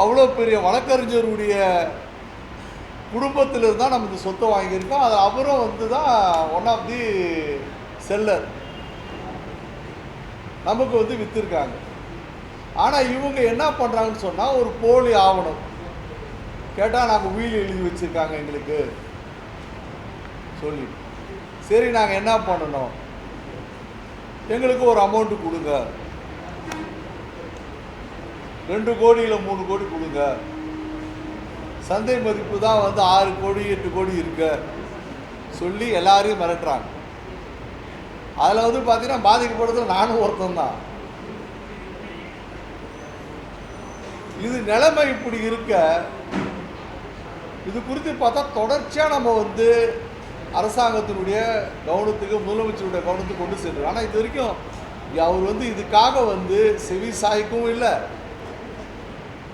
அவ்வளோ பெரிய வழக்கறிஞருடைய குடும்பத்தில் இருந்தால் நம்ம இந்த சொத்தை வாங்கியிருக்கோம். அது அவரும் வந்து தான் ஒன் ஆஃப் தி செல்லர், நமக்கு வந்து விற்றுருக்காங்க. ஆனால் இவங்க என்ன பண்ணுறாங்கன்னு சொன்னால், ஒரு போலி ஆவணம் கேட்டால் நாங்கள் உயில் எழுதி வச்சுருக்காங்க எங்களுக்கு சொல்லி, சரி நாங்கள் என்ன பண்ணணும், எங்களுக்கு ஒரு அமௌண்ட்டு கொடுங்க, 2 கோடி இல்லை 3 கோடி கொடுங்க, சந்தை மதிப்பு தான் வந்து 6 கோடி 8 கோடி இருக்க சொல்லி எல்லாரையும் மிரட்டுறாங்க. அதில் வந்து பார்த்தீங்கன்னா பாதிக்கப்படுறது நானும் ஒருத்தன் தான். இது நிலைமை இப்படி இருக்க, இது குறித்து பார்த்தா தொடர்ச்சியாக நம்ம வந்து அரசாங்கத்தினுடைய கவனத்துக்கு, முதலமைச்சருடைய கவனத்துக்கு கொண்டு செல்றோம். ஆனால் இது வரைக்கும் அவர் வந்து இதுக்காக வந்து செவி சாய்க்கவும் இல்லை.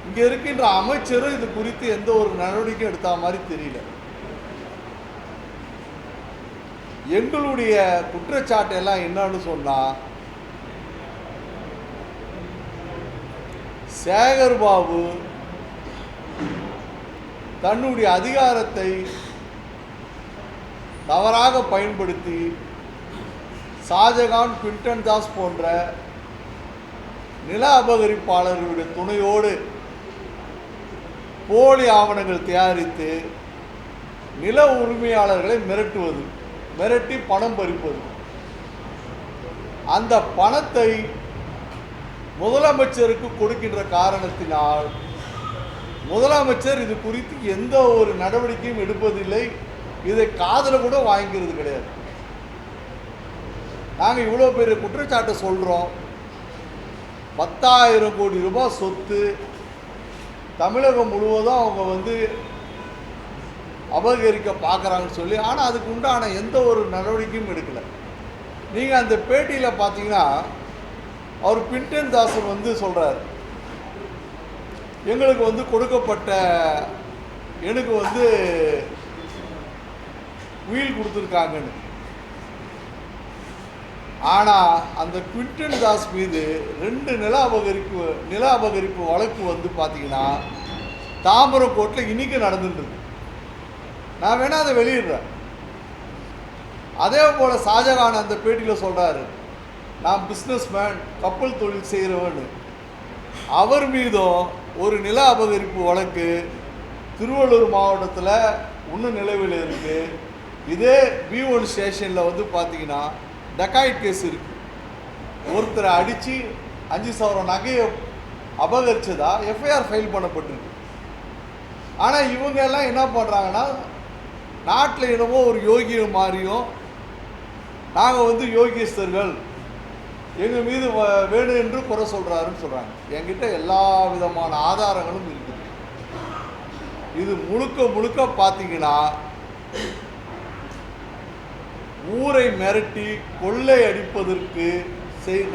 இங்கே இருக்கின்ற அமைச்சரும் இது குறித்து எந்த ஒரு நடவடிக்கையும் எடுத்த மாதிரி தெரியல. எங்களுடைய குற்றச்சாட்டு எல்லாம் என்னன்னு சொன்னா, சேகர் பாபு தன்னுடைய அதிகாரத்தை தவறாக பயன்படுத்தி ஷாஜகான், குவிண்டன் தாஸ் போன்ற நில அபகரிப்பாளர்களுடைய துணையோடு போலி ஆவணங்கள் தயாரித்து நில உரிமையாளர்களை மிரட்டுவது, மிரட்டி பணம் பறிப்பது. அந்த பணத்தை முதலமைச்சருக்கு கொடுக்கின்ற காரணத்தினால் முதலமைச்சர் இது குறித்து எந்த ஒரு நடவடிக்கையும் எடுப்பதில்லை. இதை காதில் கூட வாங்கிக்கிறது கிடையாது. நாங்கள் இவ்வளோ பெரிய குற்றச்சாட்டை சொல்கிறோம். 10,000 கோடி ரூபாய் சொத்து தமிழகம் முழுவதும் அவங்க வந்து அபகரிக்க பார்க்குறாங்கன்னு சொல்லி, ஆனால் அதுக்கு உண்டான எந்த ஒரு நடவடிக்கையும் எடுக்கலை. நீங்கள் அந்த பேட்டியில் பார்த்தீங்கன்னா அவர் குவிண்டன் தாஸ் வந்து சொல்கிறார், எங்களுக்கு வந்து கொடுக்கப்பட்ட, எனக்கு வந்து உயில் கொடுத்துருக்காங்கன்னு. ஆனால் அந்த குவிண்டன் தாஸ் மீது 2 நில அபகரிப்பு வழக்கு வந்து பார்த்தீங்கன்னா தாம்பரம் கோர்ட்டில் இன்னைக்கு நடந்துருக்கு. நான் வேணா அதை வெளியிடுறேன். அதே போல் ஷாஜகான் அந்த பேட்டியில் சொல்கிறாரு, நான் பிஸ்னஸ் மேன், கப்பல் தொழில் செய்கிறவன்னு. அவர் மீதும் ஒரு நில அபகரிப்பு வழக்கு திருவள்ளூர் மாவட்டத்தில் இன்னும் நிலவில் இருக்குது. இதே B1 ஸ்டேஷனில் வந்து பார்த்தீங்கன்னா டக்காய்ட் கேஸ் இருக்குது. ஒருத்தரை அடித்து 5,000 நகையை அபகரிச்சதா எஃப்ஐஆர் ஃபைல் பண்ணப்பட்டிருக்கு. ஆனால் இவங்க எல்லாம் என்ன பண்ணுறாங்கன்னா, நாட்டில் என்னமோ ஒரு யோகிய மாதிரியும், நாங்கள் வந்து யோகிஸ்தர்கள், எங்கள் மீது வேணும் என்று குறை சொல்கிறாருன்னு சொல்கிறாங்க. என்கிட்ட எல்லா விதமான ஆதாரங்களும் இருக்குது. இது முழுக்க பார்த்தீங்கன்னா ஊரை மிரட்டி கொள்ளை அடிப்பதற்கு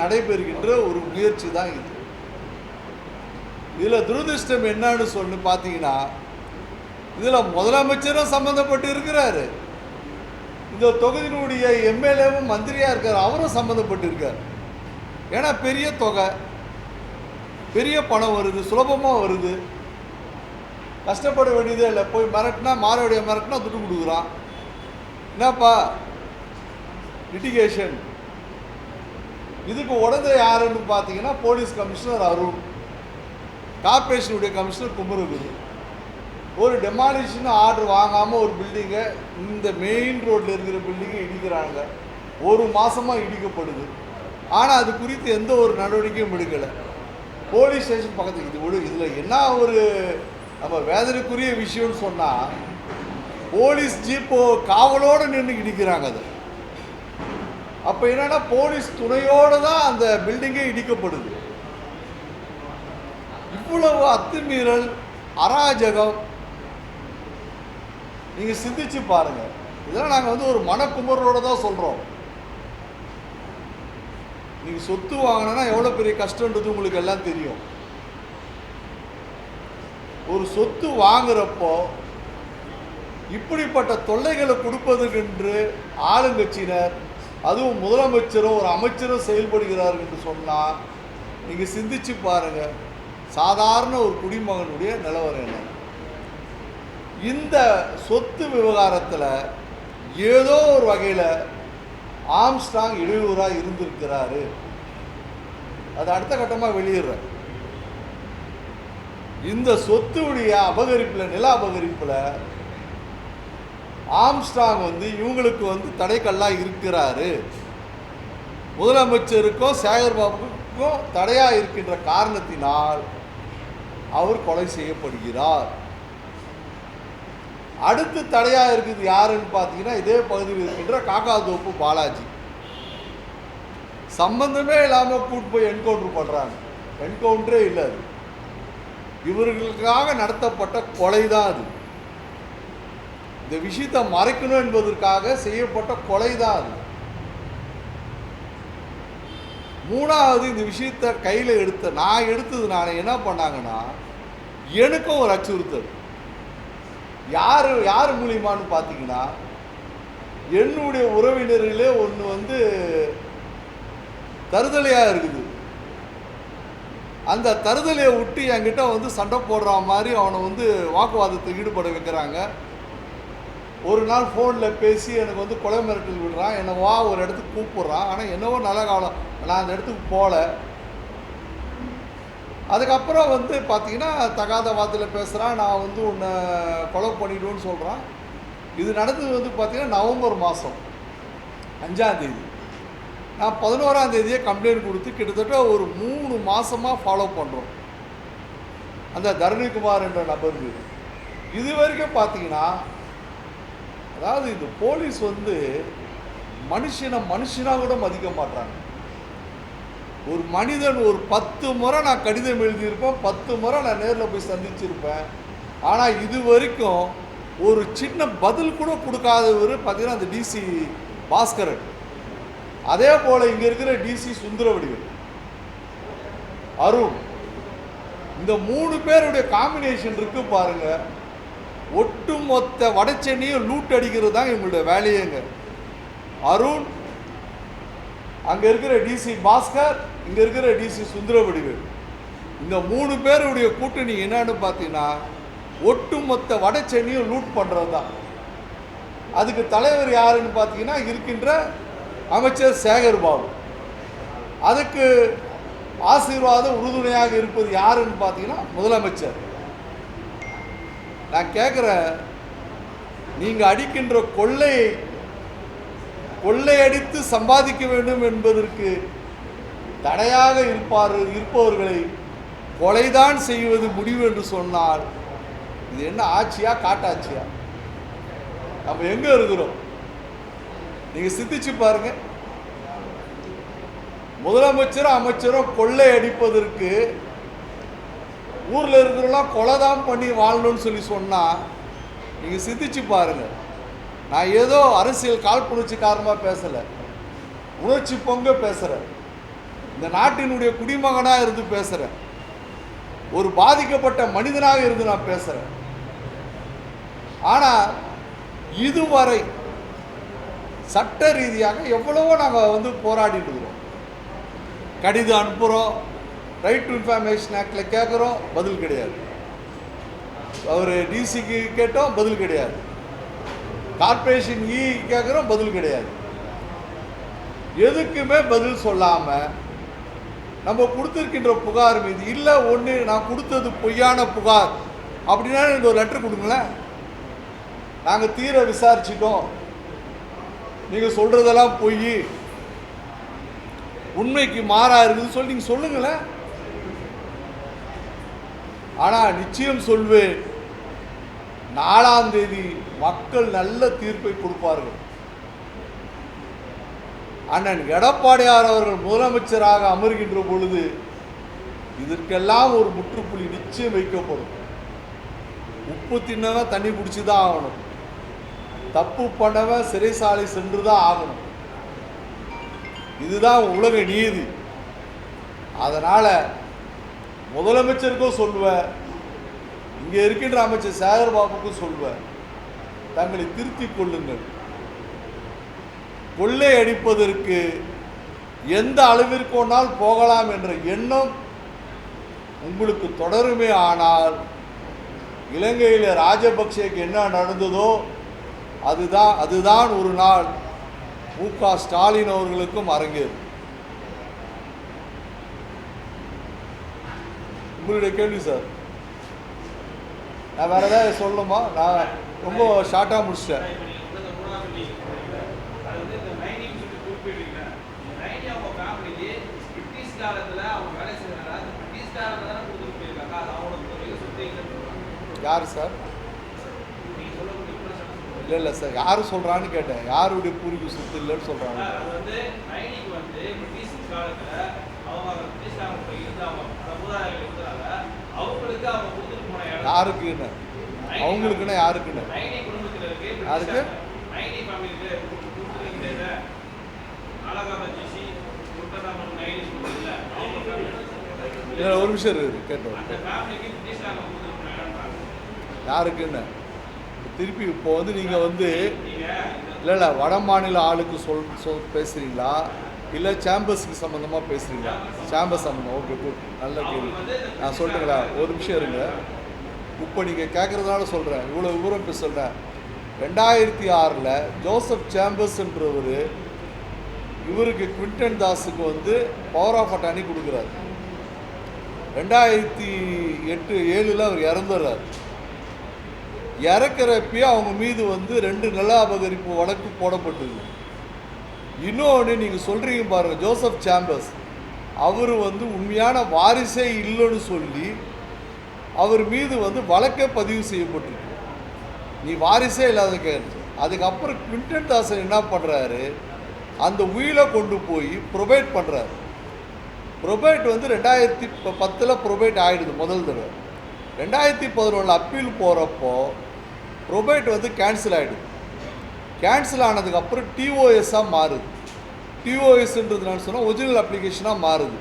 நடைபெறுகின்ற ஒரு முயற்சி தான் இது. இதில் துரதிருஷ்டம் என்னன்னு சொல்லி பார்த்தீங்கன்னா, இதில் முதலமைச்சரும் சம்மந்தப்பட்டு இருக்கிறாரு, இந்த தொகுதியினுடைய எம்எல்ஏவும் மந்திரியாக இருக்கார், அவரும் சம்மந்தப்பட்டு இருக்கார். ஏன்னா பெரிய தொகை, பெரிய பணம் வருது, சுலபமாக வருது, கஷ்டப்பட வேண்டியதே இல்லை. போய் மிரட்டினா, மாரோடைய மிரட்டினா துட்டு கொடுக்குறான். என்னப்பா லிட்டிகேஷன். இதுக்கு உடனே யாருன்னு பார்த்தீங்கன்னா போலீஸ் கமிஷனர் அருண், கார்பரேஷனுடைய கமிஷனர் குமரகுரு. ஒரு டெமாலிஷன் ஆர்டர் வாங்காமல் ஒரு பில்டிங்கை, இந்த மெயின் ரோட்டில் இருக்கிற பில்டிங்கை இடிக்கிறாங்க. 1 மாதமாக இடிக்கப்படுது. ஆனால் அது குறித்து எந்த ஒரு நடவடிக்கையும் எடுக்கலை. போலீஸ் ஸ்டேஷன் பக்கத்துக்கு இதில் என்ன ஒரு நம்ம வேதனைக்குரிய விஷயம்னு சொன்னால், போலீஸ் ஜீப்போ காவலோடு நின்று இடிக்கிறாங்க. அது அப்போ என்னன்னா போலீஸ் துணையோடு தான் அந்த பில்டிங்கே இடிக்கப்படுது. இவ்வளவு அத்துமீறல், அராஜகம் நீங்கள் சிந்திச்சு பாருங்கள். இதெல்லாம் நாங்கள் வந்து ஒரு மனக்குமரோடு தான் சொல்கிறோம். நீங்கள் சொத்து வாங்கினா எவ்வளோ பெரிய கஷ்டன்றது உங்களுக்கு எல்லாம் தெரியும். ஒரு சொத்து வாங்குறப்போ இப்படிப்பட்ட தொல்லைகளை கொடுப்பதற்கென்று ஆளுங்கட்சியினர், அதுவும் முதலமைச்சரும் ஒரு அமைச்சரும் செயல்படுகிறார்கள் என்று சொன்னால் நீங்கள் சிந்திச்சு பாருங்கள். சாதாரண ஒரு குடிமகனுடைய நிலவரம் என்ன? இந்த சொத்து விவகாரத்தில் ஏதோ ஒரு வகையில் ஆம்ஸ்ட்ராங் இடையூறாக இருந்திருக்கிறாரு. அது அடுத்த கட்டமாக வெளியிடுறேன். இந்த சொத்துடைய அபகரிப்பில், நில அபகரிப்பில் ஆம்ஸ்ட்ராங் இவங்களுக்கு தடைக்கல்லாக இருக்கிறாரு. முதலமைச்சருக்கும் சேகர் பாபுக்கும் தடையாக இருக்கின்ற காரணத்தினால் அவர் கொலை செய்யப்படுகிறார். அடுத்து தடையாக இருக்குது யாருன்னு பார்த்தீங்கன்னா, இதே பகுதியில் இருக்கின்ற காக்காதோப்பு பாலாஜி. சம்பந்தமே இல்லாமல் கூட்டு போய் என்கவுண்டர் பண்ணுறாங்க. என்கவுண்டரே இல்லை, அது இவர்களுக்காக நடத்தப்பட்ட கொலை தான். அது இந்த விஷயத்தை மறைக்கணும் என்பதற்காக செய்யப்பட்ட கொலை தான் அது. மூணாவது, இந்த விஷயத்தை கையில் நான் எடுத்ததுனால என்ன பண்ணாங்கன்னா, எனக்கும் ஒரு அச்சுறுத்தல். யார் மூலியமானு பார்த்தீங்கன்னா, என்னுடைய உறவினர்களே ஒன்று தருதலையாக இருக்குது. அந்த தருதலையை விட்டு என்கிட்ட சண்டை போடுற மாதிரி அவனை வாக்குவாதத்தில் ஈடுபட வைக்கிறாங்க. ஒரு நாள் ஃபோனில் பேசி எனக்கு கொலை மிரட்டல் விடுறான். என்னை வா ஒரு இடத்துக்கு கூப்பிட்றான். ஆனால் என்னவோ நல்ல காலம், நான் அந்த இடத்துக்கு போகல. அதுக்கப்புறம் பார்த்தீங்கன்னா தகாத வார்த்தையில் பேசுகிறான். நான் உன்னை கொலை பண்ணிவிடுவேன்னு சொல்கிறான். இது நடந்தது பார்த்தீங்கன்னா நவம்பர் மாதம் 5ஆம் தேதி. நான் 11ஆம் தேதியே கம்ப்ளைண்ட் கொடுத்து கிட்டத்தட்ட ஒரு 3 மாதமாக ஃபாலோ பண்ணுறோம் அந்த தரணிகுமார் என்ற நபருக்கு. இது வரைக்கும் பார்த்தீங்கன்னா, அதாவது இந்த போலீஸ் மனுஷனாக கூட மதிக்க மாட்டாங்க. ஒரு மனிதன் ஒரு 10 முறை நான் கடிதம் எழுதியிருப்பேன், 10 முறை நான் நேரில் போய் சந்திச்சிருப்பேன். ஆனால் இது வரைக்கும் ஒரு சின்ன பதில் கூட கொடுக்காதவர் பார்த்தீங்கன்னா அந்த டிசி பாஸ்கரன். அதே போல் இங்கே இருக்கிற டிசி சுந்தரவடிகள், அருண், இந்த 3 பேருடைய காம்பினேஷன் இருக்கு பாருங்க. ஒட்டுமொத்த வடச்சென்னையும் லூட் அடிக்கிறது தான் இவங்களுடைய வேலையேங்க. அருண், அங்கே இருக்கிற டிசி பாஸ்கர், இங்கே இருக்கிற டிசி சுந்தரவடிகள், இந்த 3 பேருடைய கூட்டணி என்னன்னு பார்த்தீங்கன்னா ஒட்டுமொத்த வடச்சென்னையும் லூட் பண்ணுறது தான். அதுக்கு தலைவர் யாருன்னு பார்த்தீங்கன்னா இருக்கின்ற அமைச்சர் சேகர் பாபு. அதுக்கு ஆசீர்வாதம் உறுதுணையாக இருப்பது யாருன்னு பார்த்தீங்கன்னா முதலமைச்சர். நான் கேட்குறேன், நீங்கள் அடிக்கின்ற கொள்ளையடித்து சம்பாதிக்க வேண்டும் என்பதற்கு தடையாக இருப்பவர்களை கொலைதான் செய்வது முடிவு என்று சொன்னால் இது என்ன ஆட்சியா காட்டாட்சியா? நம்ம எங்கே இருக்கிறோம்? நீங்கள் சிந்திச்சு பாருங்க. முதலமைச்சரும் அமைச்சரும் கொள்ளை அடிப்பதற்கு ஊரில் இருக்கிறவங்களாம் கொலை தான் பண்ணி வாழணும்னு சொல்லி சொன்னால் நீங்கள் சிந்திச்சு பாருங்க. நான் ஏதோ அரசியல் காழ்ப்புணர்ச்சி காரணமாக பேசலை, உணர்ச்சி பொங்க பேசுகிறேன். இந்த நாட்டினுடைய குடிமகனாக இருந்து பேசுகிறேன், ஒரு பாதிக்கப்பட்ட மனிதனாக இருந்து நான் பேசுகிறேன். ஆனால் இதுவரை சட்ட ரீதியாக எவ்வளவோ நாங்கள் போராடிட்டு இருக்கிறோம். கடிதம் அனுப்புகிறோம், ரைட் டு இன்ஃபர்மேஷன் ஆக்டில் கேட்குறோம், பதில் கிடையாது. அவர் டிசிக்கு கேட்டோம், பதில் கிடையாது. கார்பரேஷன் கேட்குறோம், பதில் கிடையாது. எதுக்குமே பதில் சொல்லாமல் நம்ம கொடுத்துருக்கின்ற புகார் மீது இல்லை ஒன்று நான் கொடுத்தது பொய்யான புகார் அப்படின்னா எனக்கு ஒரு லெட்டர் கொடுங்களேன். நாங்கள் தீர விசாரிச்சிட்டோம், நீங்கள் சொல்கிறதெல்லாம் பொய், உண்மைக்கு மாறாக இருக்குதுன்னு சொல்லி நீங்கள் சொல்லுங்களேன். ஆனால் நிச்சயம் சொல்வேன், 4ஆம் தேதி மக்கள் நல்ல தீர்ப்பை கொடுப்பார்கள். அண்ணன் எடப்பாடியார் அவர்கள் முதலமைச்சராக அமர்கின்ற பொழுது இதற்கெல்லாம் ஒரு முற்றுப்புள்ளி நிச்சயம் வைக்கப்படும். உப்பு தின்னவன் தண்ணி குடிச்சு தான் ஆகணும், தப்பு பண்ணவன் சிறைசாலை சென்று தான் ஆகணும். இதுதான் உலக நீதி. அதனால் முதலமைச்சருக்கும் சொல்லுவேன், இங்கே இருக்கின்ற அமைச்சர் சேகர் பாபுக்கும் சொல்லுவேன், தங்களை திருத்திக் கொள்ளுங்கள். கொள்ளை அடிப்பதற்கு எந்த அளவிற்கு வேணால் போகலாம் என்ற எண்ணம் உங்களுக்கு தொடருமே ஆனால் இலங்கையில் ராஜபக்சேக்கு என்ன நடந்ததோ அதுதான் ஒரு நாள் மு.க. ஸ்டாலின் அவர்களுக்கும் அரங்கேறும். உங்களுடைய கேள்வி சார். நான் வேறு ஏதாவது சொல்லணுமா? நான் ரொம்ப ஷார்ட்டாக முடிச்சிட்டேன். யார் சார்? இல்லை சார், யார் சொல்கிறான்னு கேட்டேன். யாருடைய பூர்வீக சொத்து இல்லைன்னு சொல்கிறாங்க. யாருக்குன்னு? அவங்களுக்குன்னா யாருக்குன்னு? யாருக்கு? ஒரு நிமிஷம் இருக்கு கேட்டோம். யாருக்குன்னு திருப்பி இப்போ வந்து நீங்கள் வந்து இல்லை வட மாநில ஆளுக்கு பேசுகிறீங்களா இல்லை சேம்பர்ஸுக்கு சம்மந்தமாக பேசுகிறீங்களா? சேம்பர்ஸ் சம்மந்தம். ஓகே, குட், நல்ல கேள்வி. நான் சொல்லிட்டுங்களா, ஒரு நிமிஷம் இருங்க. இப்போ நீங்கள் கேட்குறதுனால சொல்கிறேன், இவ்வளோ விவரம் இப்போ சொல்கிறேன். 2006 ஜோசப் சேம்பர்ஸ்ன்றவர் இவருக்கு குவிண்டன் தாஸுக்கு வந்து பவர் ஆஃப் அட்டார்னி கொடுக்குறாரு. 2008-7 அவர் இறந்துடுறார். இறக்குறப்பயே அவங்க மீது வந்து 2 நில அபகரிப்பு வழக்கு போடப்பட்டது. இன்னொன்று நீங்கள் சொல்கிறீங்க பாருங்கள், ஜோசப் சேம்பர்ஸ் அவர் வந்து உண்மையான வாரிசே இல்லைன்னு சொல்லி அவர் மீது வந்து வழக்கே பதிவு செய்யப்பட்டிருக்கு. நீ வாரிசே இல்லாத கேட்டு அதுக்கப்புறம் குவிண்டன் தாசன் என்ன பண்ணுறாரு, அந்த உயிலை கொண்டு போய் ப்ரொபேட் பண்ணுறாரு. ப்ரொபேட் வந்து 2010 ப்ரொபேட் ஆகிடுது முதல் தடவை. 2011 அப்பீல் போகிறப்போ ப்ரொபேட் வந்து கேன்சல் ஆகிடுது. கேன்சல் ஆனதுக்கப்புறம் டிஓஎஸ்ஸாக மாறுது. டிஓஎஸ்ன்றது நான் சொன்னால் ஒரிஜினல் அப்ளிகேஷனாக மாறுது.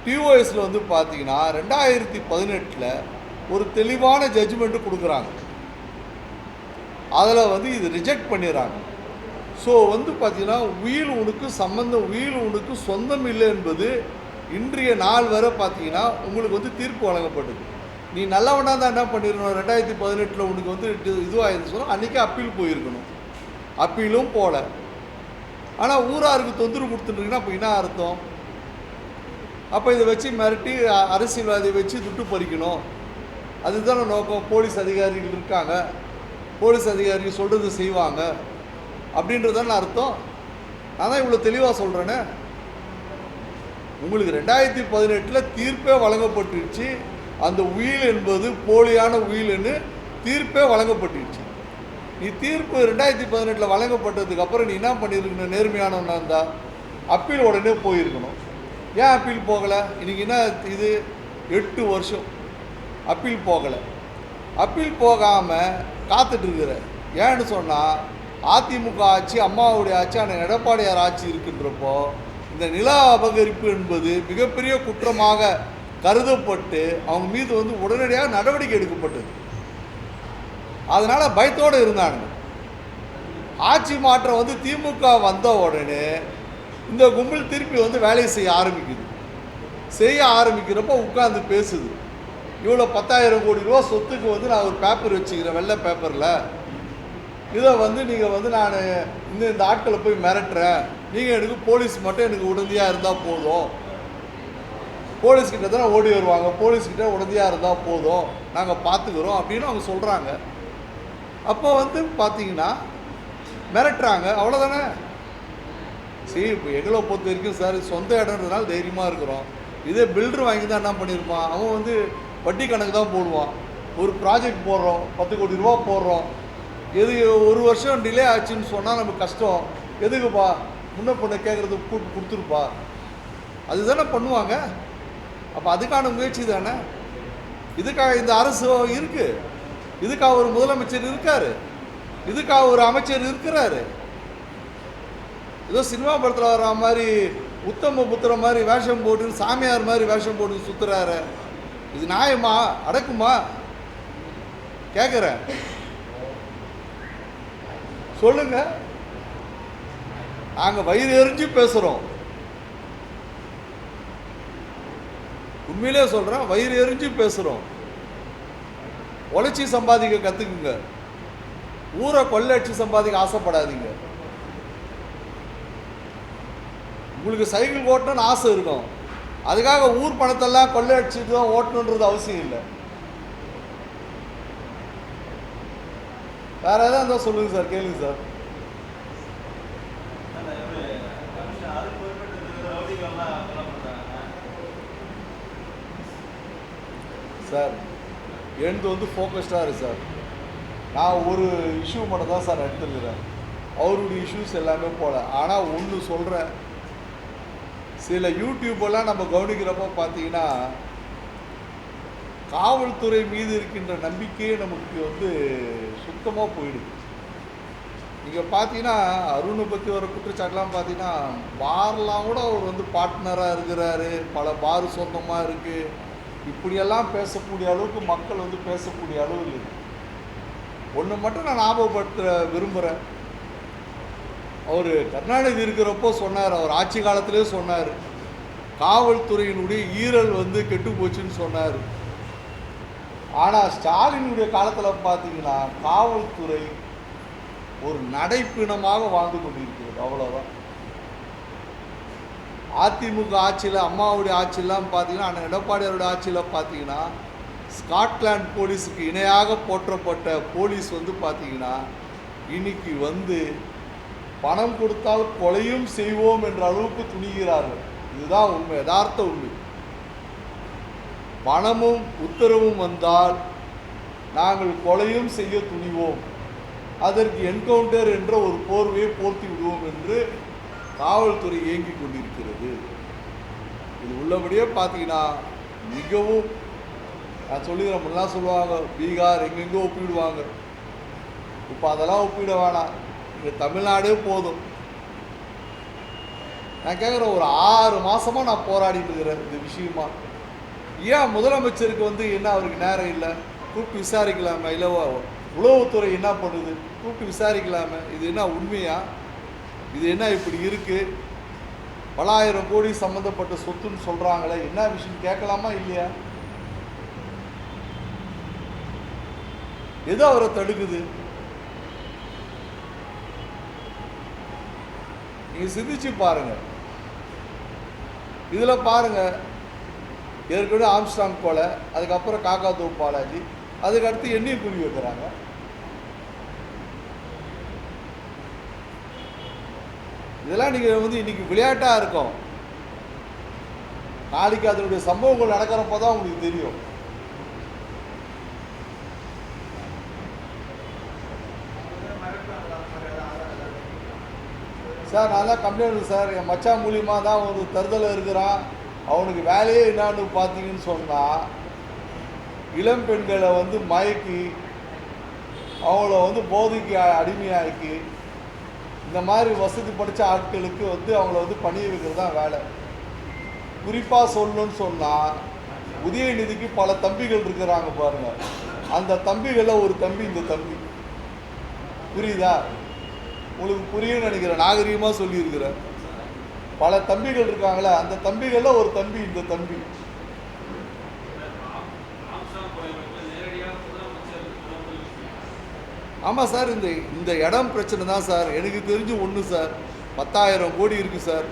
டிஓஎஸில் வந்து பார்த்தீங்கன்னா 2018 ஒரு தெளிவான ஜட்ஜ்மெண்ட்டு கொடுக்குறாங்க. அதில் வந்து இது ரிஜெக்ட் பண்ணிடுறாங்க. ஸோ வந்து பார்த்தீங்கன்னா உயில் உனக்கு சொந்தம் இல்லை என்பது இன்றைய நாள் வரை பார்த்தீங்கன்னா உங்களுக்கு வந்து தீர்ப்பு வழங்கப்படுது. நீ நல்லவனாக தான் என்ன பண்ணிடணும், 2018 உனக்கு வந்து இதுவாகிருந்து சொன்னால் அன்றைக்கி அப்பீல் போயிருக்கணும். அப்பீலும் போகல. ஆனால் ஊராருக்கு தொந்தரவு கொடுத்துட்டுருக்குன்னா அப்போ என்ன அர்த்தம்? அப்போ இதை வச்சு மிரட்டி அரசியல்வாதியை வச்சு துட்டு பறிக்கணும், அதுதானே நோக்கம். போலீஸ் அதிகாரிகள் இருக்காங்க, போலீஸ் அதிகாரிகள் சொல்கிறது செய்வாங்க அப்படின்றதான அர்த்தம். நான் தான் இவ்வளோ தெளிவாக சொல்கிறேன்னு. உங்களுக்கு 2018 தீர்ப்பே வழங்கப்பட்டுருச்சு. அந்த உயில் என்பது போலியான உயில்னு தீர்ப்பே வழங்கப்பட்டுருச்சு. நீ தீர்ப்பு 2018 வழங்கப்பட்டதுக்கு அப்புறம் நீ என்ன பண்ணியிருக்கணும், நேர்மையானவனா இருந்தால் அப்பீல் உடனே போயிருக்கணும். ஏன் அப்பீல் போகலை? இன்றைக்கி என்ன இது 8 வருஷம் அப்பீல் போகலை. அப்பீல் போகாமல் காத்துட்ருக்குற. ஏன்னு சொன்னால் அதிமுக ஆட்சி, அம்மாவுடைய ஆட்சி, ஆனால் எடப்பாடியார் ஆட்சி இருக்கின்றப்போ இந்த நில அபகரிப்பு என்பது மிகப்பெரிய குற்றமாக கருதப்பட்டு அவங்க மீது வந்து உடனடியாக நடவடிக்கை எடுக்கப்பட்டது. அதனால் பயத்தோடு இருந்தாங்க. ஆட்சி மாற்றம் வந்து திமுக வந்த உடனே இந்த கும்பல் திருப்பி வந்து வேலையை செய்ய ஆரம்பிக்கிறப்போ உட்காந்து பேசுது. இவ்வளோ 10,000 கோடி ரூபா சொத்துக்கு வந்து நான் ஒரு பேப்பர் வச்சுக்கிறேன், வெள்ளை பேப்பரில், இதை வந்து நீங்கள் வந்து நான் இந்த ஆட்களை போய் மிரட்டுறேன், நீங்கள் எனக்கு போலீஸ் மட்டும் எனக்கு உடனடியாக இருந்தால் போதும், போலீஸ்கிட்ட தான் ஓடி வருவாங்க, போலீஸ்கிட்ட உடனடியாக இருந்தால் போதும், நாங்கள் பார்த்துக்கிறோம் அப்படின்னு அவங்க சொல்கிறாங்க. அப்போ வந்து பார்த்தீங்கன்னா மிரட்டுறாங்க, அவ்வளோதானே. சரி, இப்போ எங்களை பொறுத்த வரைக்கும் சார் சொந்த இடம்ன்றதுனால தைரியமாக இருக்கிறோம். இதே பில்டர் வாங்கி தான் என்ன பண்ணியிருப்பான், அவன் வந்து வட்டி கணக்கு தான் போடுவான். ஒரு ப்ராஜெக்ட் போடுறோம், 10 கோடி ரூபா போடுறோம், எது 1 வருஷம் டிலே ஆச்சுன்னு சொன்னால் நமக்கு கஷ்டம், எதுக்குப்பா முன்ன பொண்ணை கேட்குறது கொடுத்துருப்பா, அதுதானே பண்ணுவாங்க. அப்போ அதுக்கான முயற்சி தானே. இதுக்காக இந்த அரசு இருக்குது, இதுக்காக ஒரு முதலமைச்சர் இருக்கார், இதுக்காக ஒரு அமைச்சர் இருக்கிறாரு. ஏதோ சினிமா படத்தில் வர மாதிரி உத்தம புத்திர மாதிரி வேஷம் போட்டு சாமியார் மாதிரி வேஷம் போட்டு சுற்றுறாரு. இது நியாயமா, அடக்குமா கேட்குறேன், சொல்லுங்க. நாங்கள் வயிறு எரிஞ்சு பேசுகிறோம். உண்மையிலே சொல்கிறேன், வயிறு எரிஞ்சு பேசுகிறோம். உழைச்சி சம்பாதிக்க கற்றுக்குங்க. ஊரை கொள்ளடிச்சு சம்பாதிக்க ஆசைப்படாதீங்க. உங்களுக்கு சைக்கிள் ஓட்டணும்னு ஆசை இருக்கும், அதுக்காக ஊர் பணத்தெல்லாம் கொள்ளடிச்சுட்டு தான் ஓட்டணுன்றது அவசியம் இல்லை. வேற ஏதாவது இருந்தால் சொல்லுங்க சார், கேளுங்க சார். சார் எனது வந்து ஃபோக்கஸ்டாக இருக்குது சார். நான் ஒரு இஷ்யூ மட்டும் தான் சார் எடுத்துருக்கிறேன், அவருடைய இஷ்யூஸ் எல்லாமே போல. ஆனால் ஒன்று சொல்கிறேன், சில யூடியூப்பெல்லாம் நம்ம கவனிக்கிறப்ப பார்த்தீங்கன்னா காவல்துறை மீது இருக்கின்ற நம்பிக்கையே நமக்கு வந்து சுத்தமாக போயிடுது. நீங்கள் பார்த்தீங்கன்னா அருணை பற்றி வர குற்றச்சாட்டுலாம் பார்த்தீங்கன்னா பார்லாம் கூட அவர் வந்து பார்ட்னராக இருக்கிறாரு, பல பார் சொந்தமாக இருக்குது, இப்படியெல்லாம் பேசக்கூடிய அளவுக்கு மக்கள் வந்து பேசக்கூடிய அளவு இல்லை. ஒன்று மட்டும் நான் ஞாபகப்படுத்த விரும்புகிறேன், அவர் கருணாநிதி இருக்கிறப்போ சொன்னார், அவர் ஆட்சி காலத்திலே சொன்னார், காவல்துறையினுடைய ஈரல் வந்து கெட்டு போச்சுன்னு சொன்னார். ஆனால் ஸ்டாலினுடைய காலத்தில் பார்த்தீங்கன்னா காவல்துறை ஒரு நடைப்பிணமாக வாழ்ந்து கொண்டிருக்கிறது, அவ்வளோதான். அதிமுக ஆட்சியில், அம்மாவுடைய ஆட்சியெல்லாம் பார்த்தீங்கன்னா, அண்ணன் எடப்பாடியாருடைய ஆட்சியில் பார்த்தீங்கன்னா ஸ்காட்லாந்து போலீஸுக்கு இணையாக போற்றப்பட்ட போலீஸ் வந்து பார்த்தீங்கன்னா இன்னைக்கு வந்து பணம் கொடுத்தால் கொலையும் செய்வோம் என்ற அளவுக்கு துணிகிறார்கள். இதுதான் உண்மை, யதார்த்த உண்மை. பணமும் உத்தரவும் வந்தால் நாங்கள் கொலையும் செய்ய துணிவோம், அதற்கு என்கவுண்டர் என்ற ஒரு போர்வையை போர்த்தி விடுவோம் என்று காவல்துறை இயங்கிக் கொண்டிருக்கிறது. இது உள்ளபடியே பார்த்தீங்கன்னா மிகவும், நான் சொல்லிக்கிறேன், முன்னெல்லாம் சொல்லுவாங்க பீகார் எங்கெங்கோ ஒப்பிடுவாங்க, இப்போ அதெல்லாம் ஒப்பிட வேணாம், இங்கே தமிழ்நாடே போதும். நான் கேட்குறேன், ஒரு 6 மாதமாக நான் போராடிட்டு இருக்கிறேன் இந்த விஷயமா. ஏன் முதலமைச்சருக்கு வந்து என்ன அவருக்கு நேரம் இல்லை, கூப்பிட்டு விசாரிக்கலாமே, இல்லை உளவுத்துறை என்ன பண்ணுது கூப்பிட்டு விசாரிக்கலாமே, இது என்ன உண்மையா, இது என்ன இப்படி இருக்குது, பல ஆயிரம் கோடி சம்மந்தப்பட்ட சொத்துன்னு சொல்கிறாங்களே, என்ன விஷயம் கேட்கலாமா இல்லையா? எது அவரை தடுக்குது? நீங்கள் சிந்திச்சு பாருங்க. இதில் பாருங்க, ஏற்கனவே ஆம்ஸ்டாங் கொலை, அதுக்கப்புறம் காக்காத்தூ பாலாஜி, அதுக்கடுத்து எண்ணெய் குறி வைக்கிறாங்க. இதெல்லாம் நீங்கள் வந்து இன்னைக்கு விளையாட்டாக இருக்கும், நாளைக்கு அதனுடைய சம்பவங்கள் நடக்கிறப்போ தான் உங்களுக்கு தெரியும். சார் நல்லா கம்ப்ளைண்ட் சார், என் மச்சான் மூலியமாக தான் ஒரு தருதலை இருக்கிறான், அவனுக்கு வேலையே என்னான்னு பார்த்தீங்கன்னு சொன்னால் இளம் பெண்களை வந்து மயக்கி அவங்கள வந்து போதைக்கு அடிமையாக்கி இந்த மாதிரி வசதி படித்த ஆட்களுக்கு வந்து அவங்கள வந்து பணிய வைக்கிறது தான் வேலை. குறிப்பாக சொல்லணும்னு சொன்னால் உதயநிதிக்கு பல தம்பிகள் இருக்கிறாங்க பாருங்கள், அந்த தம்பிகளில் ஒரு தம்பி இந்த தம்பி, புரியுதா உங்களுக்கு? புரியுன்னு நினைக்கிறேன், நாகரீகமாக சொல்லியிருக்கிறேன். பல தம்பிகள் இருக்காங்களே, அந்த தம்பிகளில் ஒரு தம்பி இந்த தம்பி. ஆமாம் சார், இந்த இடம் பிரச்சனை தான் சார். எனக்கு தெரிஞ்சு ஒன்று சார், 10,000 கோடி இருக்குது சார்.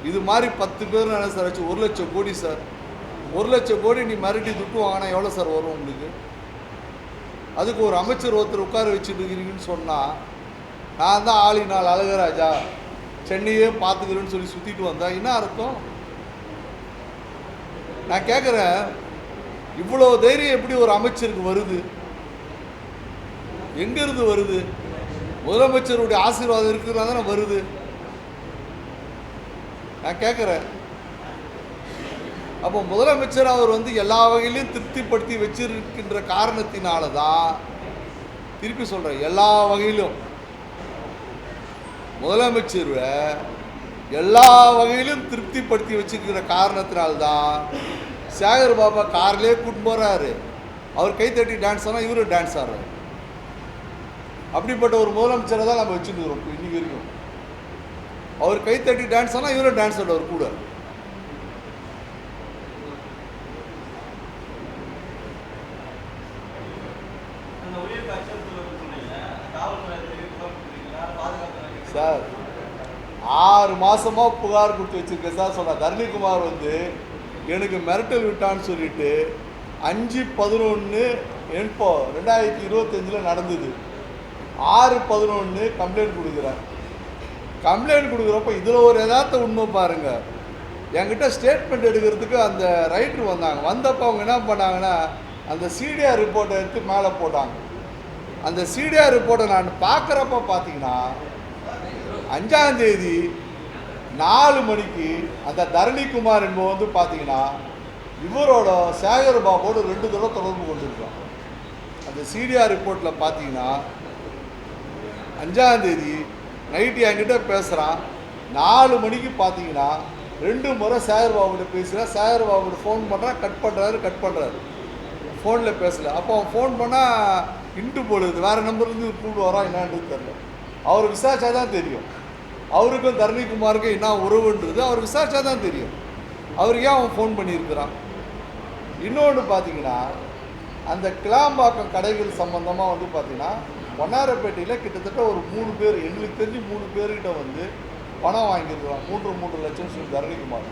இது மாதிரி 10 பேர் என்ன சார் ஆச்சு, 1 லட்சம் கோடி சார். 1 லட்சம் கோடி நீ மிரட்டி துட்டு வாங்கினா எவ்வளோ சார் வரும் உங்களுக்கு? அதுக்கு ஒரு அமைச்சர் ஒருத்தர் உட்கார வச்சுட்டு இருக்கிறீங்கன்னு சொன்னால், நான் தான் ஆளினால் அழகராஜா சென்னையே பார்த்துக்கிறேன்னு சொல்லி சுற்றிட்டு வந்தா என்ன அர்த்தம்? நான் கேட்குறேன், இவ்வளோ தைரியம் எப்படி ஒரு அமைச்சருக்கு வருது? எங்கேருந்து வருது? முதலமைச்சருடைய ஆசீர்வாதம் இருக்கிறதா தானே வருது. நான் கேட்குறேன், அப்போ முதலமைச்சர் அவர் வந்து எல்லா வகையிலையும் திருப்திப்படுத்தி வச்சிருக்கின்ற காரணத்தினால தான், திருப்பி சொல்கிறேன், எல்லா வகையிலும் முதலமைச்சர் எல்லா வகையிலும் திருப்திப்படுத்தி வச்சுருக்கிற காரணத்தினால்தான் சேகர் பாபா கார்லேயே கூட்டு போகிறாரு, அவர் கைத்தட்டி டான்ஸ் ஆனால் இவரு டான்ஸ் ஆடுறாரு. அப்படிப்பட்ட ஒரு முதலமைச்சரை தான் நம்ம வச்சுருக்கிறோம் இன்னைக்கு வரைக்கும். அவர் கைத்தட்டி டான்ஸ் ஆனால் இவரும் டான்ஸ் ஆடுவார் கூட. சார் 6 மாதமாக புகார் கொடுத்து வச்சுருக்கேன் சார். சொன்னார் தரணிக்குமார் வந்து எனக்கு மிரட்டல் விட்டான்னு சொல்லிட்டு 5/11 இப்போ 2025 நடந்தது. 6/11 கம்ப்ளைண்ட் கொடுக்குறேன். கம்ப்ளைண்ட் கொடுக்குறப்ப இதில் ஒரு யதார்த்த உண்மை பாருங்கள். என்கிட்ட ஸ்டேட்மெண்ட் எடுக்கிறதுக்கு அந்த ரைட்ரு வந்தாங்க. வந்தப்போ அவங்க என்ன பண்ணாங்கன்னா அந்த சிடிஆர் ரிப்போர்ட்டை எடுத்து மேலே போட்டாங்க. அந்த சிடிஆர் ரிப்போர்ட்டை நான் பார்க்குறப்ப பார்த்தீங்கன்னா 5ஆம் தேதி 4 மணிக்கு அந்த தரணிக்குமார் என்பவன் வந்து பார்த்தீங்கன்னா இவரோட சேகர் பாபோடு 2 தடவை தொடர்பு கொண்டிருக்கான். அந்த சிடிஆர் ரிப்போர்ட்டில் பார்த்தீங்கன்னா 5ஆம் தேதி நைட்டு என்கிட்ட பேசுகிறான். 4 மணிக்கு பார்த்தீங்கன்னா 2 முறை சேகர் பாபுகிட்ட பேசுகிறேன். சேகர் பாபுகிட்ட ஃபோன் பண்ணுறான், கட் பண்ணுறாரு. ஃபோனில் பேசலை. அப்போ அவன் ஃபோன் பண்ணால் இன்ட்டு போடுது, வேறு நம்பர்லேருந்து கூப்பிட்டு வரான். என்னான்னு தெரியல. அவர் விசாரிச்சா தான் தெரியும். அவருக்கும் தரணிக்குமாருக்கும் என்ன உறவுன்றது அவர் விசாரிச்சா தான் தெரியும். அவருக்கு ஏன் அவன் ஃபோன் பண்ணியிருக்கிறான். இன்னொன்று பார்த்தீங்கன்னா அந்த கிளாம்பாக்கம் கடைகள் சம்மந்தமாக வந்து பார்த்தீங்கன்னா வண்ணாரப்பேட்டையில் கிட்டத்தட்ட ஒரு 3 பேர், எங்களுக்கு தெரிஞ்சு 3 பேர்கிட்ட வந்து பணம் வாங்கியிருக்கிறான். 3 லட்சம் சொல்லி தரணிக்குமார்.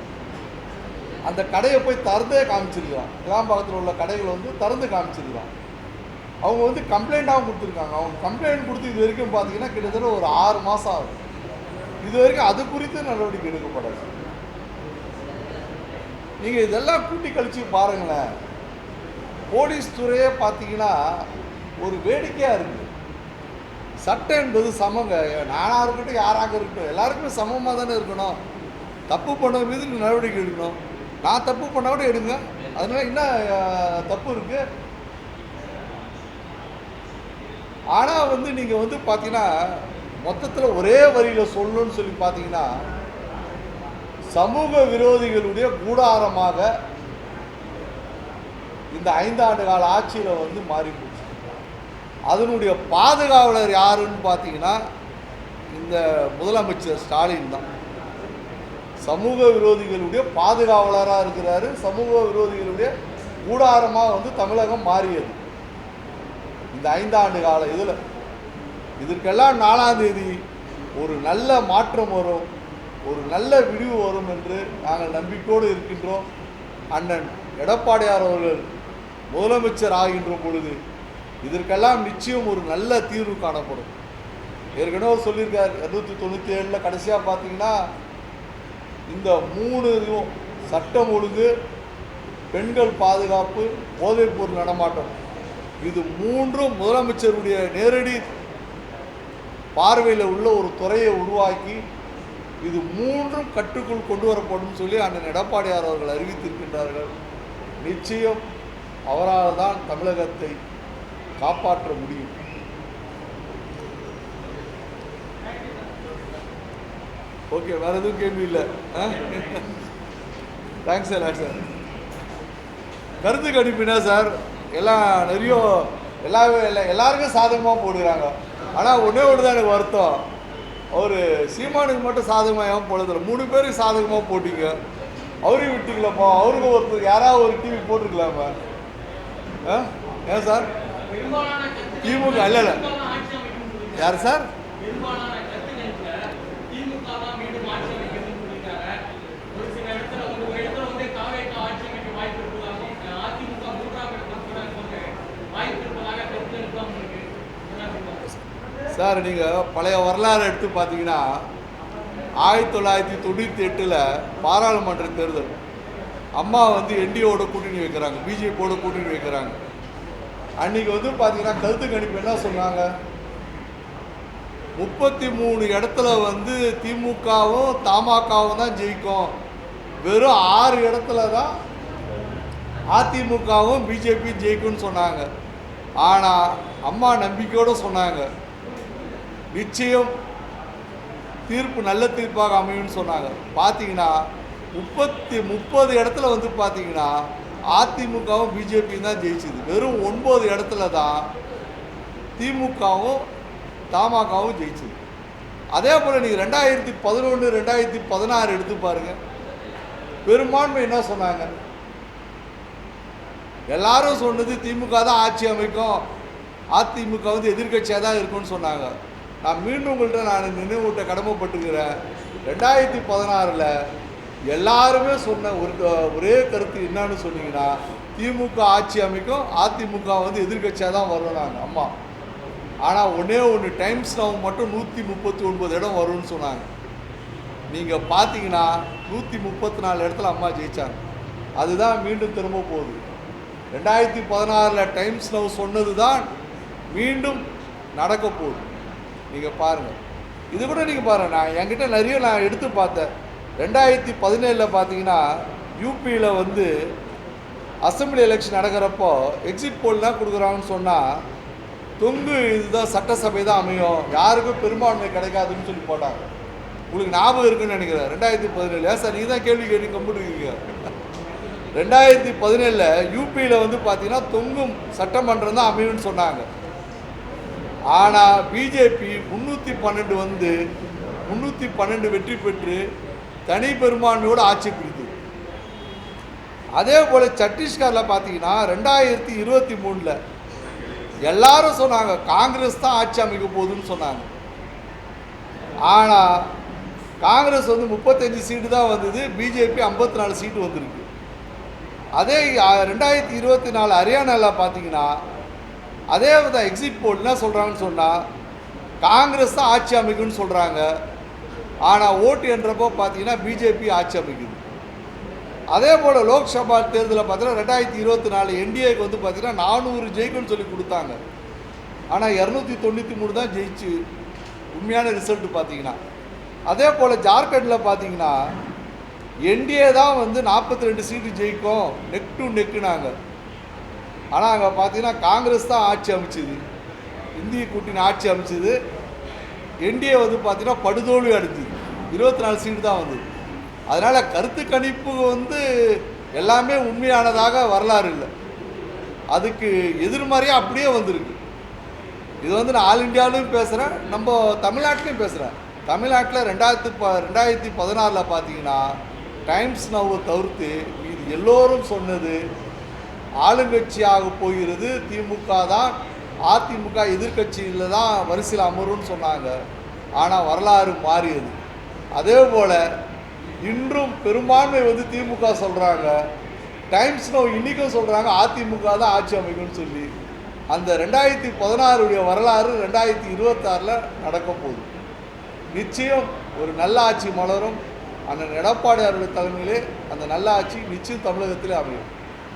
அந்த கடையை போய் திறந்தே காமிச்சிருக்கிறான். கிளாம்பாக்கத்தில் உள்ள கடைகளை வந்து திறந்து காமிச்சிருக்கிறான். அவங்க வந்து கம்ப்ளைண்ட்டாகவும் கொடுத்துருக்காங்க. அவங்க கம்ப்ளைண்ட் கொடுத்து இது வரைக்கும் பார்த்தீங்கன்னா கிட்டத்தட்ட ஒரு 6 மாதம் ஆகுது. இது வரைக்கும் அது குறித்து நடவடிக்கை எடுக்கப்படாது. நீங்கள் இதெல்லாம் கூட்டி கழிச்சு பாருங்களேன். போலீஸ் துறையே பார்த்தீங்கன்னா ஒரு வேடிக்கையாக இருக்குது. சட்டம் என்பது சமங்க. நானாக இருக்கட்டும், யாராக இருக்கட்டும், எல்லாருக்குமே சமமாக தானே இருக்கணும். தப்பு பண்ண மீது நடவடிக்கை எடுக்கணும். நான் தப்பு பண்ண கூட எடுங்க. அதனால என்ன தப்பு இருக்குது? ஆனால் வந்து நீங்கள் வந்து பார்த்தீங்கன்னா மொத்தத்தில் ஒரே வரியில் சொல்லணும்னு சொல்லி பார்த்தீங்கன்னா சமூக விரோதிகளுடைய கூடாரமாக இந்த 5 ஆண்டு கால ஆட்சியில் வந்து மாறிப்போச்சு. அதனுடைய பாதுகாவலர் யாருன்னு பார்த்தீங்கன்னா இந்த முதலமைச்சர் ஸ்டாலின் தான். சமூக விரோதிகளுடைய பாதுகாவலராக இருக்கிறாரு. சமூக விரோதிகளுடைய கூடாரமாக வந்து தமிழகம் மாறியது இந்த 5 ஆண்டு கால இதில். இதற்கெல்லாம் 4ஆம் தேதி ஒரு நல்ல மாற்றம் வரும், ஒரு நல்ல விடிவு வரும் என்று நாங்கள் நம்பிக்கையோடு இருக்கின்றோம். அண்ணன் எடப்பாடியார் அவர்கள் முதலமைச்சர் ஆகின்ற பொழுது இதற்கெல்லாம் நிச்சயம் ஒரு நல்ல தீர்வு காணப்படும். ஏற்கனவே சொல்லியிருக்கார் 297 கடைசியாக பார்த்தீங்கன்னா இந்த 3 சட்டம் ஒழுங்கு, பெண்கள் பாதுகாப்பு, போதைப்பொருள் நடமாட்டம், இது 3 முதலமைச்சருடைய நேரடி பார்வையில் உள்ள ஒரு துறையை உருவாக்கி இது 3 கட்டுக்குள் கொண்டு வரப்படும் சொல்லி அண்ணன் எடப்பாடியார் அவர்கள் அறிவித்திருக்கின்றார்கள். நிச்சயம் அவரால் தான் தமிழகத்தை காப்பாற்ற முடியும். ஓகே, வேறு எதுவும் கேள்வி இல்லை. Thanks sir. கருத்து கணிப்பினா சார் எல்லாம் நிறைய எல்லாருக்கும் சாதகமாக போடுறாங்க. ஆனால் ஒன்றே தான் எனக்கு வருத்தம், அவர் சீமானுக்கு மட்டும் சாதகமாக போடுறதில்ல. 3 பேருக்கு சாதகமாக போட்டிங்க, அவரையும் விட்டீங்களப்பா. அவருக்கு ஒருத்தர் யாராவது ஒரு டிவி போட்டிருக்கலாமா? ஏன் சார் திமுக இல்லை யார் சார்? சார் நீங்கள் பழைய வரலாறு எடுத்து பார்த்தீங்கன்னா 1998 பாராளுமன்ற தேர்தல் அம்மா வந்து என்டிஏவோட கூட்டணி வைக்கிறாங்க, பிஜேபியோட கூட்டணி வைக்கிறாங்க. அன்றைக்கி வந்து பார்த்தீங்கன்னா கருத்து கணிப்பு என்ன சொன்னாங்க, 33 இடத்துல வந்து திமுகவும் தமாகவும் தான் ஜெயிக்கும், வெறும் 6 இடத்துல தான் அதிமுகவும் பிஜேபி ஜெயிக்கும்னு சொன்னாங்க. ஆனால் அம்மா நம்பிக்கையோடு சொன்னாங்க நிச்சயம் தீர்ப்பு நல்ல தீர்ப்பாக அமையும்னு சொன்னாங்க. பார்த்தீங்கன்னா 30 இடத்துல வந்து பார்த்தீங்கன்னா அதிமுகவும் பிஜேபியும் தான் ஜெயிச்சுது. வெறும் 9 இடத்துல தான் திமுகவும் தமாகவும் ஜெயிச்சுது. அதே போல் நீங்கள் 2011 2016 எடுத்து பாருங்கள், பெரும்பான்மை என்ன சொன்னாங்க? எல்லாரும் சொன்னது திமுக தான் ஆட்சி அமைக்கும், அதிமுக வந்து எதிர்க்கட்சியாக தான் இருக்கும்னு சொன்னாங்க. நான் மீண்டும் உங்கள்கிட்ட நான் நினைவூட்ட கடமைப்பட்டிருக்கிறேன். 2016 எல்லாருமே சொன்ன ஒரே கருத்து என்னன்னு சொன்னீங்கன்னா, திமுக ஆட்சி அமைக்கும், அதிமுக வந்து எதிர்க்கட்சியாக தான் வரும். நாங்கள் அம்மா ஆனால் ஒன்றே ஒன்று, டைம்ஸ் நவ் மட்டும் 139 இடம் வரும்னு சொன்னாங்க. நீங்கள் பார்த்தீங்கன்னா 134 இடத்துல அம்மா ஜெயித்தாங்க. அதுதான் மீண்டும் திரும்ப போகுது. 2016 டைம்ஸ் நவ் சொன்னது தான் மீண்டும் நடக்க போகுது. நீங்கள் பாருங்கள், இது கூட நீங்கள் பாருங்கள். நான் என்கிட்ட நிறைய நான் எடுத்து பார்த்தேன். 2017 பார்த்தீங்கன்னா யூபியில் வந்து அசம்பிளி எலெக்ஷன் நடக்கிறப்போ எக்ஸிட் போல் தான் கொடுக்குறாங்கன்னு சொன்னால், தொங்கு இதுதான் சட்டசபை தான் அமையும், யாருக்கும் பெரும்பான்மை கிடைக்காதுன்னு சொல்லி போட்டாங்க. உங்களுக்கு ஞாபகம் இருக்குன்னு நினைக்கிறேன். 2017 சார் நீங்கள் தான் கேள்வி கேட்டு கம்பிட்டுருக்கீங்க. 2017 யூபியில் வந்து பார்த்தீங்கன்னா தொங்கும் சட்டமன்றம் தான் அமையும்னு சொன்னாங்க. ஆனால் பிஜேபி 312 வந்து 312 வெற்றி பெற்று தனி பெரும்பான்மையோடு ஆட்சி பிடித்தது. அதே போல் சத்தீஸ்கரில் பார்த்தீங்கன்னா 2023 எல்லாரும் சொன்னாங்க காங்கிரஸ் தான் ஆட்சி அமைக்க போகுதுன்னு சொன்னாங்க. ஆனால் காங்கிரஸ் வந்து 35 சீட்டு தான் வந்தது, பிஜேபி 54 சீட்டு வந்திருக்கு. அதே 2024 ஹரியானாவில் பார்த்தீங்கன்னா அதே தான் எக்ஸிட் போல் என்ன சொல்கிறாங்கன்னு சொன்னால், காங்கிரஸ் தான் ஆட்சி அமைக்கும்னு சொல்கிறாங்க. ஆனால் ஓட்டு என்றப்போ பார்த்தீங்கன்னா பிஜேபி ஆட்சி அமைக்குது. அதே போல் லோக்சபா தேர்தலில் பார்த்தீங்கன்னா 2024 என்டிஏக்கு வந்து பார்த்தீங்கன்னா 400 ஜெயிக்கும்னு சொல்லி கொடுத்தாங்க. ஆனால் 293 தான் ஜெயிச்சு உண்மையான ரிசல்ட் பார்த்தீங்கன்னா. அதே போல் ஜார்க்கண்டில் பார்த்தீங்கன்னா என்டிஏ தான் வந்து 42 சீட்டு ஜெயிக்கும், நெக் டு நெக்குனாங்க. ஆனால் அங்கே பார்த்தீங்கன்னா காங்கிரஸ் தான் ஆட்சி அமைச்சிது, இந்திய கூட்டணி ஆட்சி அமைச்சிது. என்டிஏ வந்து பார்த்தீங்கன்னா படுதோல்வி அடைஞ்சிது, 24 சீட்டு தான் வந்தது. அதனால் கருத்து கணிப்பு வந்து எல்லாமே உண்மையானதாக வரலாறு இல்லை, அதுக்கு எதிர்மறையாக அப்படியே வந்திருக்கு. இது வந்து நான் ஆல் இண்டியாவிலையும் பேசுகிறேன், நம்ம தமிழ்நாட்டிலையும் பேசுகிறேன். தமிழ்நாட்டில் 2016 பார்த்தீங்கன்னா டைம்ஸ் நவ்வை தவிர்த்து இது எல்லோரும் சொன்னது ஆளுங்கட்சியாக போகிறது திமுக தான், அதிமுக எதிர்கட்சியில் தான் வரிசையில் அமரும்னு சொன்னாங்க. ஆனால் வரலாறு மாறியது. அதே போல் இன்றும் பெரும்பான்மை வந்து திமுக சொல்கிறாங்க, டைம்ஸ் நவ் இன்றைக்கும் சொல்கிறாங்க அதிமுக தான் ஆட்சி அமைக்கும்னு சொல்லி. அந்த 2016 வரலாறு 2026 நடக்க போகுது. நிச்சயம் ஒரு நல்ல ஆட்சி மலரும். அண்ணன் எடப்பாடியாருடைய தலைமையிலே அந்த நல்ல ஆட்சி நிச்சயம் தமிழகத்திலே அமையும்.